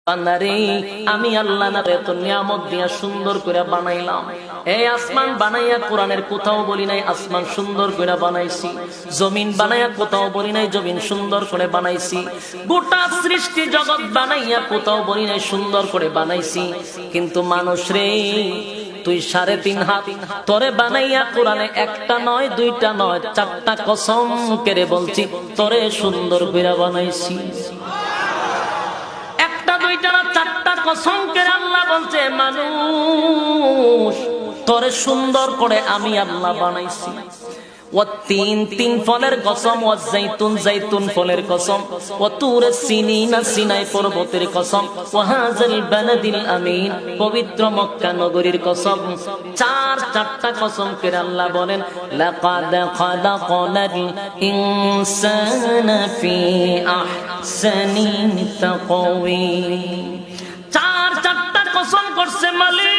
বান্দারে আমি আল্লাহ না এত নিয়ামত দিয়া সুন্দর করে বানাইলাম। এই আসমান বানাইয়া কোরআনের কোথাও বলি নাই আসমান সুন্দর করে বানাইছি, জমিন বানাইয়া কোথাও বলি নাই জমিন সুন্দর করে বানাইছি, গোটা সৃষ্টি জগৎ বানাইয়া কোথাও বলি নাই সুন্দর করে বানাইছি। কিন্তু মানুষ রে, তুই 3.5 হাত তোরে বানাইয়া কোরআনে একটা নয় দুইটা নয় 4টা কসম করে বলছি তোরে সুন্দর করে বানাইছি। একটা দুইটা না 4টা কসম করে আল্লাহ বলছে মানুষ তোরে সুন্দর করে আমি আল্লাহ বানাইছি। তিন ফলের কসম, জাইতুন ফলের কসম, তুরে সিনিনা সিনাই পর্বতের কসম, হাযাল বালাদিল আমিন পবিত্র মক্কা নগরীর কসম। 4টা কসম করে আল্লাহ বলেন লাকাদ খালাকনাল ইনসানা ফি আহসানি তাকওয়িম। 4টা কসম করছে মালিক।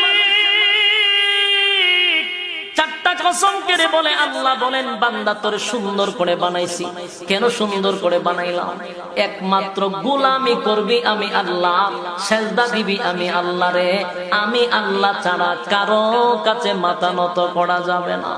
4টা কসম করে বলে আল্লাহ বলেন বান্দা তোরে সুন্দর করে বানাইছি। কেন সুন্দর করে বানাইলাম? একমাত্র গোলামি করবি আমি আল্লাহ, সেজদা দিবি আমি আল্লাহ রে। আমি আল্লাহ ছাড়া কারো কাছে মাথা নত করা যাবে না।